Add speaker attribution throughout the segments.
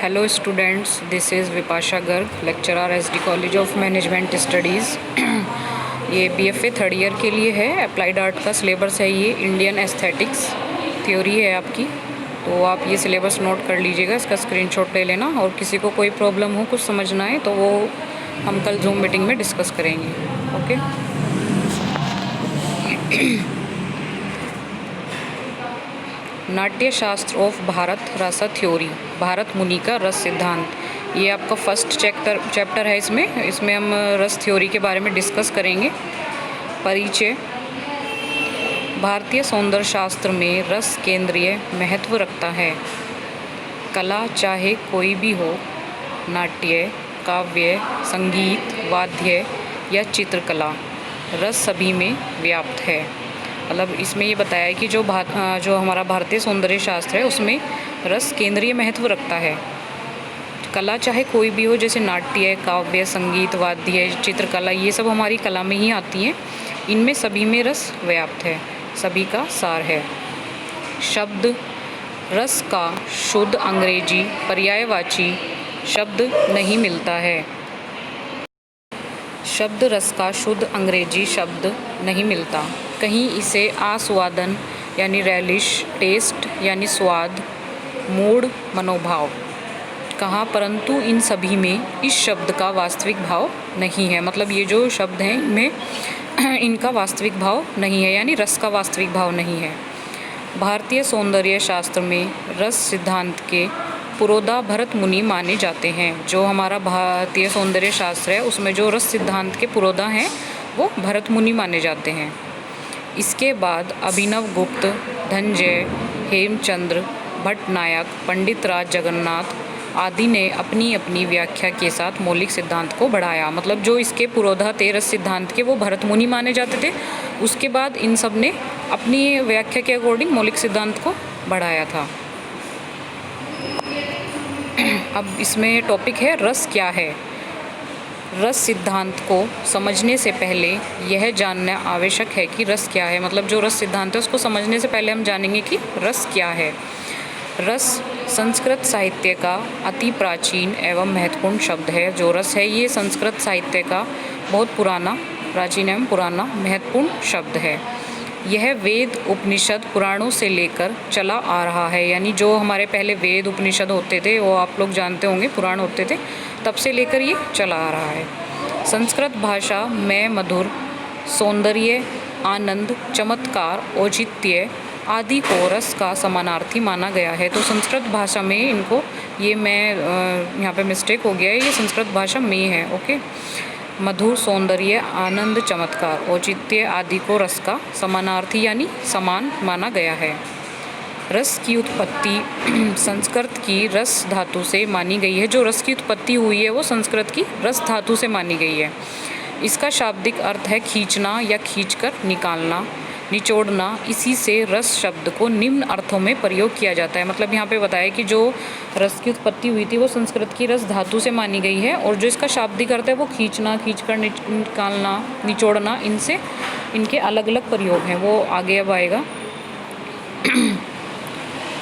Speaker 1: Hello students, this is Vipasha Garg, lecturer SD College of Management Studies। ये BFA third year के लिए है। Applied art का syllabus है, ये इंडियन एस्थेटिक्स थ्योरी है आपकी। तो आप ये सिलेबस नोट कर लीजिएगा, इसका स्क्रीनशॉट ले लेना। और किसी को कोई प्रॉब्लम हो, कुछ समझना है तो वो हम कल जूम मीटिंग में डिस्कस करेंगे। ओके। नाट्य शास्त्र ऑफ भारत रस थ्योरी, भारत मुनि का रस सिद्धांत, ये आपका फर्स्ट चैप्टर है। इसमें हम रस थ्योरी के बारे में डिस्कस करेंगे। परिचय। भारतीय सौंदर्य शास्त्र में रस केंद्रीय महत्व रखता है। कला चाहे कोई भी हो, नाट्य, काव्य, संगीत, वाद्य या चित्रकला, रस सभी में व्याप्त है। मतलब इसमें ये बताया है कि जो हमारा भारतीय सौंदर्य शास्त्र है उसमें रस केंद्रीय महत्व रखता है। कला चाहे कोई भी हो, जैसे नाट्य, काव्य, संगीत, वाद्य, चित्रकला, ये सब हमारी कला में ही आती हैं। इनमें सभी में रस व्याप्त है, सभी का सार है। शब्द। रस का शुद्ध अंग्रेजी पर्यायवाची शब्द नहीं मिलता है। शब्द रस का शुद्ध अंग्रेजी शब्द नहीं मिलता। कहीं इसे आस्वादन यानी रैलिश, टेस्ट यानी स्वाद, मूड मनोभाव कहा, परंतु इन सभी में इस शब्द का वास्तविक भाव नहीं है। मतलब ये जो शब्द हैं इनमें इनका वास्तविक भाव नहीं है, यानी रस का वास्तविक भाव नहीं है। भारतीय सौंदर्य शास्त्र में रस सिद्धांत के पुरोधा भरत मुनि माने जाते हैं। जो हमारा भारतीय सौंदर्य शास्त्र है उसमें जो रस सिद्धांत के पुरोधा हैं वो भरत मुनि माने जाते हैं। इसके बाद अभिनव गुप्त, धनंजय, हेमचंद्र भट्टनायक, पंडित राज जगन्नाथ आदि ने अपनी अपनी व्याख्या के साथ मौलिक सिद्धांत को बढ़ाया। मतलब जो इसके पुरोधा थे रस सिद्धांत के, वो भरत मुनि माने जाते थे। उसके बाद इन सब ने अपनी व्याख्या के अकॉर्डिंग मौलिक सिद्धांत को बढ़ाया था। अब इसमें टॉपिक है रस क्या है। रस सिद्धांत को समझने से पहले यह जानना आवश्यक है कि रस क्या है। मतलब जो रस सिद्धांत है उसको समझने से पहले हम जानेंगे कि रस क्या है। रस संस्कृत साहित्य का अति प्राचीन एवं महत्वपूर्ण शब्द है। जो रस है ये संस्कृत साहित्य का बहुत प्राचीन एवं पुराना महत्वपूर्ण शब्द है। यह वेद, उपनिषद, पुराणों से लेकर चला आ रहा है। यानी जो हमारे पहले वेद उपनिषद होते थे, वो आप लोग जानते होंगे, पुराण होते थे, तब से लेकर ये चला आ रहा है। संस्कृत भाषा में मधुर, सौंदर्य, आनंद, चमत्कार, औचित्य आदि को रस का समानार्थी माना गया है। तो संस्कृत भाषा में इनको, ये मैं यहाँ पे मिस्टेक हो गया है, ये संस्कृत भाषा में है। ओके। मधुर, सौंदर्य, आनंद, चमत्कार, औचित्य आदि को रस का समानार्थी यानी समान माना गया है। रस की उत्पत्ति संस्कृत की रस धातु से मानी गई है। जो रस की उत्पत्ति हुई है वो संस्कृत की रस धातु से मानी गई है। इसका शाब्दिक अर्थ है खींचना या खींचकर निकालना, निचोड़ना। इसी से रस शब्द को निम्न अर्थों में प्रयोग किया जाता है। मतलब यहाँ पे बताया कि जो रस की उत्पत्ति हुई थी वो संस्कृत की रस धातु से मानी गई है, और जो इसका शाब्दिक अर्थ है वो खींचना, खींचकर निकालना, निचोड़ना, इनसे इनके अलग अलग प्रयोग हैं। वो आगे अब आएगा।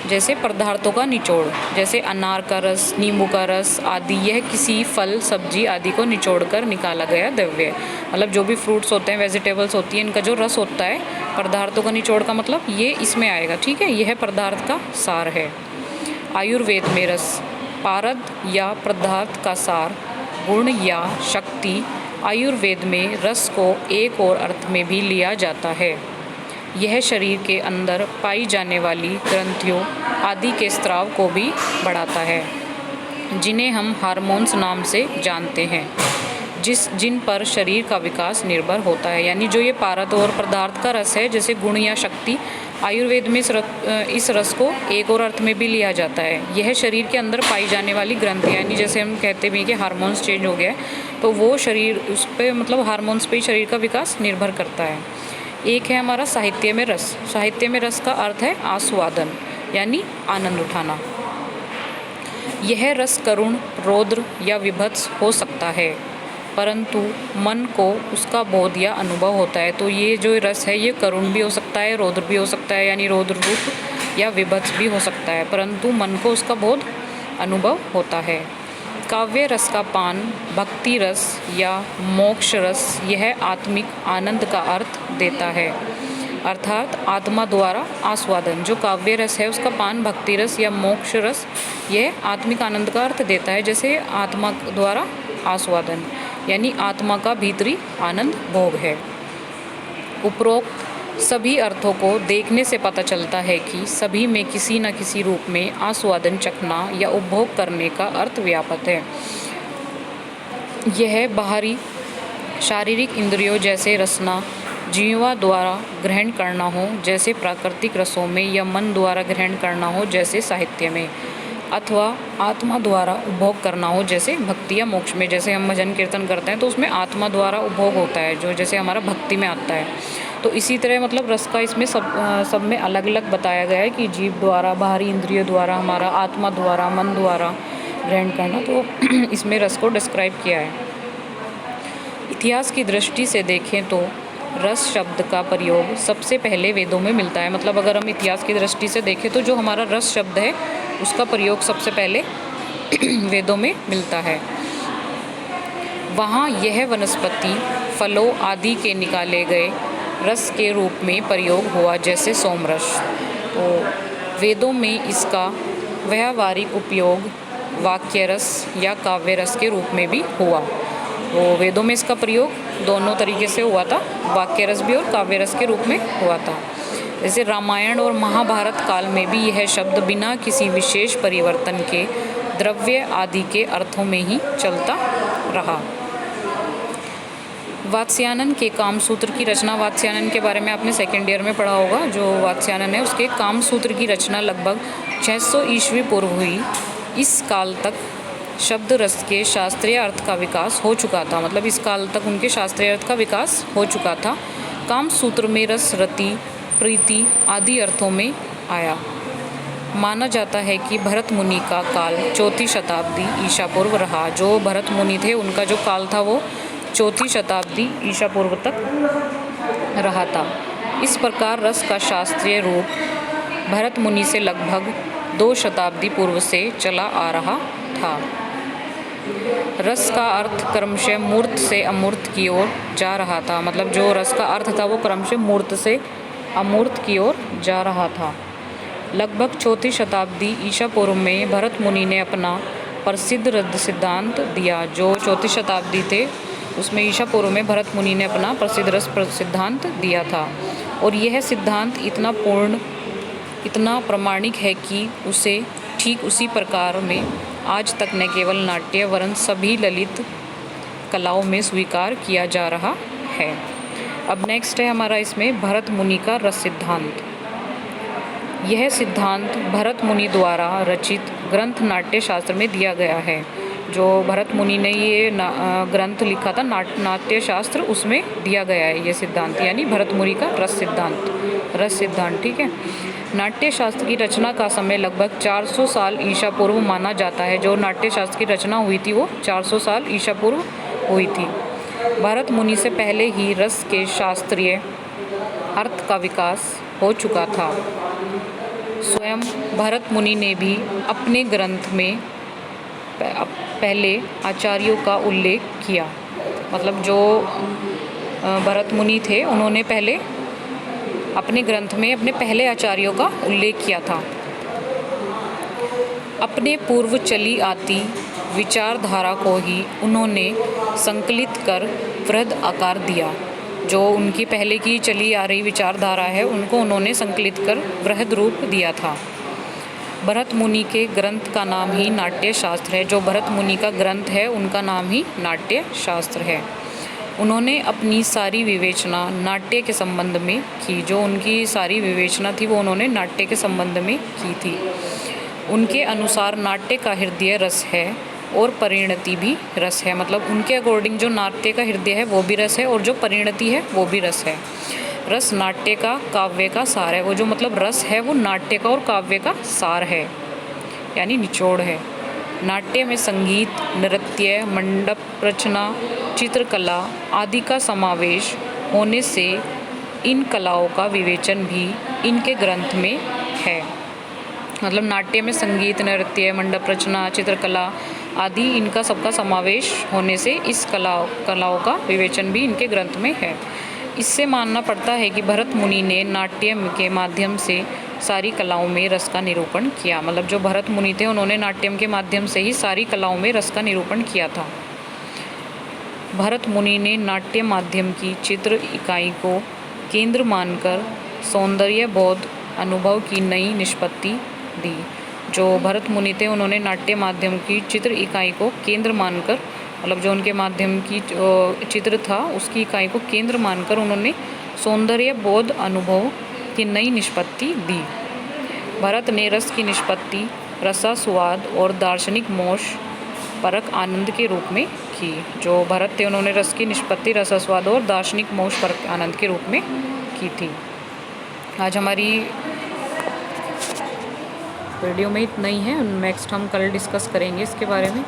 Speaker 1: जैसे पदार्थों का निचोड़, जैसे अनार का रस, नींबू का रस आदि, यह किसी फल, सब्जी आदि को निचोड़कर निकाला गया द्रव्य। मतलब जो भी फ्रूट्स होते हैं, वेजिटेबल्स होती हैं, इनका जो रस होता है, पदार्थों का निचोड़ का मतलब ये इसमें आएगा। ठीक है, यह पदार्थ का सार है। आयुर्वेद में रस पारद या पदार्थ का सार, गुण या शक्ति। आयुर्वेद में रस को एक और अर्थ में भी लिया जाता है। यह शरीर के अंदर पाई जाने वाली ग्रंथियों आदि के स्राव को भी बढ़ाता है, जिन्हें हम हार्मोन्स नाम से जानते हैं, जिन पर शरीर का विकास निर्भर होता है। यानी जो ये पारद और पदार्थ का रस है, जैसे गुण या शक्ति, आयुर्वेद में इस रस को एक और अर्थ में भी लिया जाता है। यह शरीर के अंदर पाई जाने वाली ग्रंथियाँ, यानी जैसे हम कहते भी कि हार्मोन्स चेंज हो गया है, तो वो शरीर उस पर, मतलब हार्मोन्स पे ही शरीर का विकास निर्भर करता है। एक है हमारा साहित्य में रस। साहित्य में रस का अर्थ है आस्वादन, यानी आनंद उठाना। यह रस करुण, रौद्र या विभत्स हो सकता है, परंतु मन को उसका बोध या अनुभव होता है। तो ये जो रस है ये करुण भी हो सकता है, रौद्र भी हो सकता है, यानी रौद्र रूप या विभत्स भी हो सकता है, परंतु मन को उसका बोध अनुभव होता है। काव्य रस का पान, भक्ति रस या मोक्ष रस यह आत्मिक आनंद का अर्थ देता है, अर्थात आत्मा द्वारा आस्वादन। जो काव्य रस है उसका पान, भक्ति रस या मोक्ष रस यह आत्मिक आनंद का अर्थ देता है, जैसे आत्मा द्वारा आस्वादन यानी आत्मा का भीतरी आनंद भोग है। उपरोक्त सभी अर्थों को देखने से पता चलता है कि सभी में किसी न किसी रूप में आस्वादन, चखना या उपभोग करने का अर्थ व्याप्त है। यह बाहरी शारीरिक इंद्रियों जैसे रसना, जीवा द्वारा ग्रहण करना हो जैसे प्राकृतिक रसों में, या मन द्वारा ग्रहण करना हो जैसे साहित्य में, अथवा आत्मा द्वारा उपभोग करना हो जैसे भक्ति या मोक्ष में। जैसे हम भजन कीर्तन करते हैं तो उसमें आत्मा द्वारा उपभोग होता है, जो जैसे हमारा भक्ति में आता है। तो इसी तरह मतलब रस का इसमें सब में अलग अलग बताया गया है कि जीव द्वारा, बाहरी इंद्रियों द्वारा, हमारा आत्मा द्वारा, मन द्वारा ग्रहण करना। तो इसमें रस को डिस्क्राइब किया है। इतिहास की दृष्टि से देखें तो रस शब्द का प्रयोग सबसे पहले वेदों में मिलता है। मतलब अगर हम इतिहास की दृष्टि से देखें तो जो हमारा रस शब्द है उसका प्रयोग सबसे पहले वेदों में मिलता है। वहाँ यह वनस्पति, फलों आदि के निकाले गए रस के रूप में प्रयोग हुआ, जैसे सोमरस। तो वेदों में इसका व्यावहारिक उपयोग वाक्य रस या काव्य रस के रूप में भी हुआ। तो वेदों में इसका प्रयोग दोनों तरीके से हुआ था, वाक्य रस भी और काव्य रस के रूप में हुआ था। जैसे रामायण और महाभारत काल में भी यह शब्द बिना किसी विशेष परिवर्तन के द्रव्य आदि के अर्थों में ही चलता रहा। वात्स्यायन के कामसूत्र की रचना, वात्स्यायन के बारे में आपने सेकेंड ईयर में पढ़ा होगा। जो वात्स्यायन है उसके कामसूत्र की रचना लगभग 600 ईस्वी पूर्व हुई। इस काल तक शब्द रस के शास्त्रीय अर्थ का विकास हो चुका था। मतलब इस काल तक उनके शास्त्रीय अर्थ का विकास हो चुका था। कामसूत्र में रस, रति, प्रीति आदि अर्थों में आया। माना जाता है कि भरत मुनि का काल 4वीं शताब्दी ईसा पूर्व रहा। जो भरत मुनि थे उनका जो काल था वो 4वीं शताब्दी ईसा पूर्व तक रहा था। इस प्रकार रस का शास्त्रीय रूप भरत मुनि से लगभग 2 शताब्दी पूर्व से चला आ रहा था। रस का अर्थ क्रमशः मूर्त से अमूर्त की ओर जा रहा था। मतलब जो रस का अर्थ था वो क्रमशः मूर्त से अमूर्त की ओर जा रहा था। लगभग 4वीं शताब्दी ईसा पूर्व में भरत मुनि ने अपना प्रसिद्ध रस सिद्धांत दिया। जो 4वीं शताब्दी थे उसमें ईसा पूर्व में भरत मुनि ने अपना प्रसिद्ध रस सिद्धांत दिया था। और यह सिद्धांत इतना पूर्ण, इतना प्रामाणिक है कि उसे ठीक उसी प्रकार में आज तक न केवल नाट्य वरन सभी ललित कलाओं में स्वीकार किया जा रहा है। अब नेक्स्ट है हमारा इसमें भरत मुनि का रस सिद्धांत। यह सिद्धांत भरत मुनि द्वारा रचित ग्रंथ नाट्य शास्त्र में दिया गया है। जो भरत मुनि ने ये ग्रंथ लिखा था नाट्य शास्त्र, उसमें दिया गया है ये सिद्धांत, यानी भरत मुनि का रस सिद्धांत। ठीक है। नाट्य शास्त्र की रचना का समय लगभग 400 साल ईसा पूर्व माना जाता है। जो नाट्य शास्त्र की रचना हुई थी वो 400 साल ईसा पूर्व हुई थी। भरत मुनि से पहले ही रस के शास्त्रीय अर्थ का विकास हो चुका था। स्वयं भरत मुनि ने भी अपने ग्रंथ में पहले आचार्यों का उल्लेख किया। मतलब जो भरत मुनि थे उन्होंने पहले अपने ग्रंथ में अपने पहले आचार्यों का उल्लेख किया था। अपने पूर्व चली आती विचारधारा को ही उन्होंने संकलित कर वृहद आकार दिया। जो उनकी पहले की चली आ रही विचारधारा है उनको उन्होंने संकलित कर वृहद रूप दिया था। भरत मुनि के ग्रंथ का नाम ही नाट्य शास्त्र है। जो भरत मुनि का ग्रंथ है उनका नाम ही नाट्य शास्त्र है। उन्होंने अपनी सारी विवेचना नाट्य के संबंध में की। जो उनकी सारी विवेचना थी वो उन्होंने नाट्य के संबंध में की थी। उनके अनुसार नाट्य का हृदय रस है और परिणति भी रस है। मतलब उनके अकॉर्डिंग जो नाट्य का हृदय है वो भी रस है और जो परिणति है वो भी रस है। रस नाट्य का, काव्य का सार है। वो जो मतलब रस है वो नाट्य का और काव्य का सार है, यानी निचोड़ है। नाट्य में संगीत, नृत्य, मंडप रचना, चित्रकला आदि का समावेश होने से इन कलाओं का विवेचन भी इनके ग्रंथ में है। मतलब नाट्य में संगीत, नृत्य, मंडप रचना, चित्रकला आदि इनका सबका समावेश होने से इस कलाओं का विवेचन भी इनके ग्रंथ में है। इससे मानना पड़ता है कि भरत मुनि ने नाट्य के माध्यम से सारी कलाओं में रस का निरूपण किया। मतलब जो भरत मुनि थे उन्होंने नाट्यम के माध्यम से ही सारी कलाओं में रस का निरूपण किया था। भरत मुनि ने नाट्य माध्यम की चित्र इकाई को केंद्र मानकर सौंदर्य बोध अनुभव की नई निष्पत्ति दी। जो भरत मुनि थे उन्होंने नाट्य माध्यम की चित्र इकाई को केंद्र मानकर, मतलब जो उनके माध्यम की चित्र था उसकी इकाई को केंद्र मानकर उन्होंने सौंदर्य बोध अनुभव की नई निष्पत्ति दी। भरत ने रस की निष्पत्ति रसास्वाद और दार्शनिक मोक्ष परक आनंद के रूप में की। जो भरत थे उन्होंने रस की निष्पत्ति रसास्वाद और दार्शनिक मोक्ष परक आनंद के रूप में की थी। आज हमारी वीडियो में इतना ही है। नेक्स्ट हम कल डिस्कस करेंगे इसके बारे में।